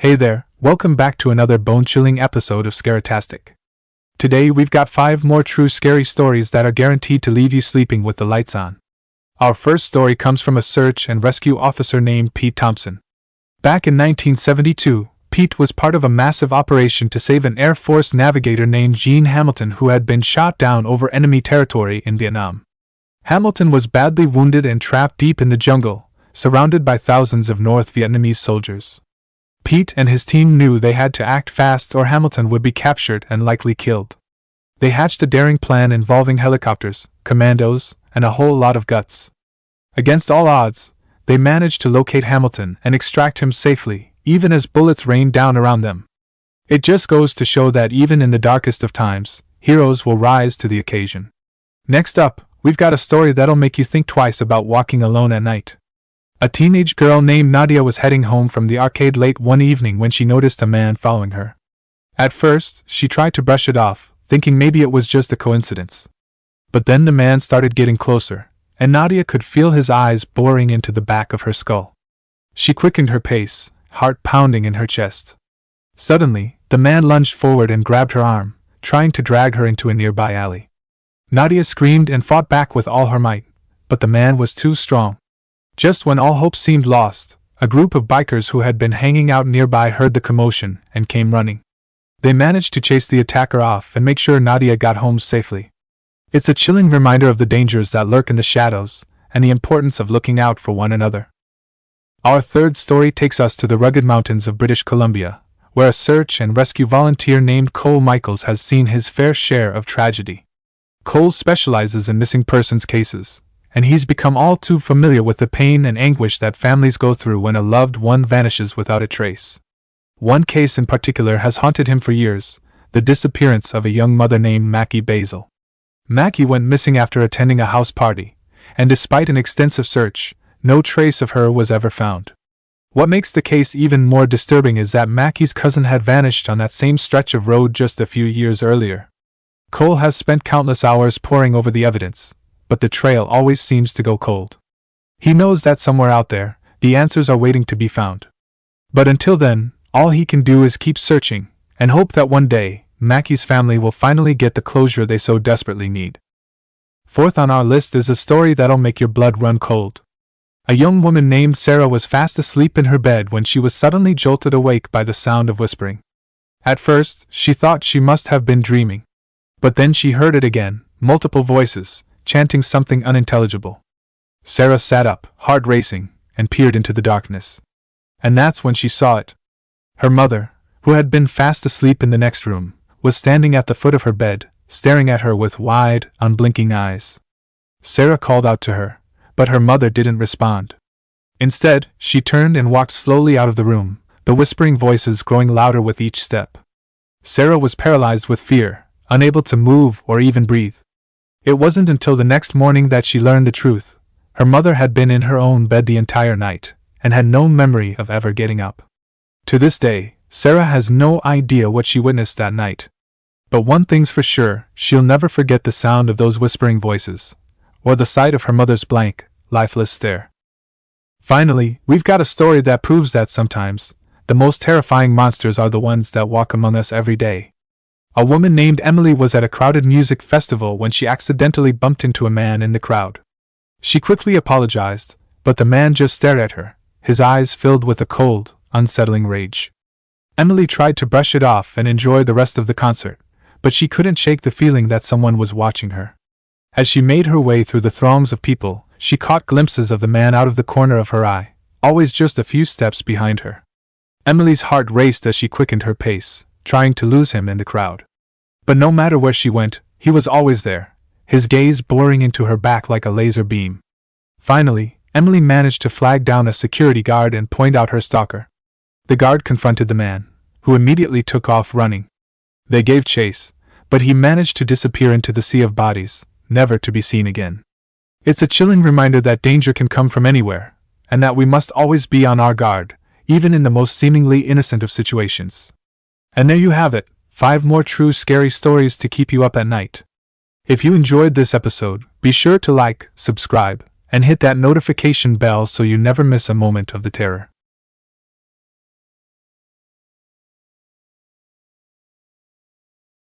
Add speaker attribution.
Speaker 1: Hey there, welcome back to another bone-chilling episode of Scaretastic. Today we've got 5 more true scary stories that are guaranteed to leave you sleeping with the lights on. Our first story comes from a search and rescue officer named Pete Thompson. Back in 1972, Pete was part of a massive operation to save an Air Force navigator named Gene Hamilton who had been shot down over enemy territory in Vietnam. Hamilton was badly wounded and trapped deep in the jungle, surrounded by thousands of North Vietnamese soldiers. Pete and his team knew they had to act fast or Hamilton would be captured and likely killed. They hatched a daring plan involving helicopters, commandos, and a whole lot of guts. Against all odds, they managed to locate Hamilton and extract him safely, even as bullets rained down around them. It just goes to show that even in the darkest of times, heroes will rise to the occasion. Next up, we've got a story that'll make you think twice about walking alone at night. A teenage girl named Nadia was heading home from the arcade late one evening when she noticed a man following her. At first, she tried to brush it off, thinking maybe it was just a coincidence. But then the man started getting closer, and Nadia could feel his eyes boring into the back of her skull. She quickened her pace, heart pounding in her chest. Suddenly, the man lunged forward and grabbed her arm, trying to drag her into a nearby alley. Nadia screamed and fought back with all her might, but the man was too strong. Just when all hope seemed lost, a group of bikers who had been hanging out nearby heard the commotion and came running. They managed to chase the attacker off and make sure Nadia got home safely. It's a chilling reminder of the dangers that lurk in the shadows and the importance of looking out for one another. Our third story takes us to the rugged mountains of British Columbia, where a search and rescue volunteer named Cole Michaels has seen his fair share of tragedy. Cole specializes in missing persons cases, and he's become all too familiar with the pain and anguish that families go through when a loved one vanishes without a trace. One case in particular has haunted him for years, the disappearance of a young mother named Mackie Basil. Mackie went missing after attending a house party, and despite an extensive search, no trace of her was ever found. What makes the case even more disturbing is that Mackie's cousin had vanished on that same stretch of road just a few years earlier. Cole has spent countless hours poring over the evidence, but the trail always seems to go cold. He knows that somewhere out there, the answers are waiting to be found. But until then, all he can do is keep searching, and hope that one day, Mackie's family will finally get the closure they so desperately need. Fourth on our list is a story that'll make your blood run cold. A young woman named Sarah was fast asleep in her bed when she was suddenly jolted awake by the sound of whispering. At first, she thought she must have been dreaming. But then she heard it again, multiple voices, chanting something unintelligible. Sarah sat up, heart racing, and peered into the darkness. And that's when she saw it. Her mother, who had been fast asleep in the next room, was standing at the foot of her bed, staring at her with wide, unblinking eyes. Sarah called out to her, but her mother didn't respond. Instead, she turned and walked slowly out of the room, the whispering voices growing louder with each step. Sarah was paralyzed with fear, unable to move or even breathe. It wasn't until the next morning that she learned the truth. Her mother had been in her own bed the entire night, and had no memory of ever getting up. To this day, Sarah has no idea what she witnessed that night. But one thing's for sure, she'll never forget the sound of those whispering voices, or the sight of her mother's blank, lifeless stare. Finally, we've got a story that proves that sometimes, the most terrifying monsters are the ones that walk among us every day. A woman named Emily was at a crowded music festival when she accidentally bumped into a man in the crowd. She quickly apologized, but the man just stared at her, his eyes filled with a cold, unsettling rage. Emily tried to brush it off and enjoy the rest of the concert, but she couldn't shake the feeling that someone was watching her. As she made her way through the throngs of people, she caught glimpses of the man out of the corner of her eye, always just a few steps behind her. Emily's heart raced as she quickened her pace, trying to lose him in the crowd. But no matter where she went, he was always there, his gaze boring into her back like a laser beam. Finally, Emily managed to flag down a security guard and point out her stalker. The guard confronted the man, who immediately took off running. They gave chase, but he managed to disappear into the sea of bodies, never to be seen again. It's a chilling reminder that danger can come from anywhere, and that we must always be on our guard, even in the most seemingly innocent of situations. And there you have it, 5 more true scary stories to keep you up at night. If you enjoyed this episode, be sure to like, subscribe, and hit that notification bell so you never miss a moment of the terror.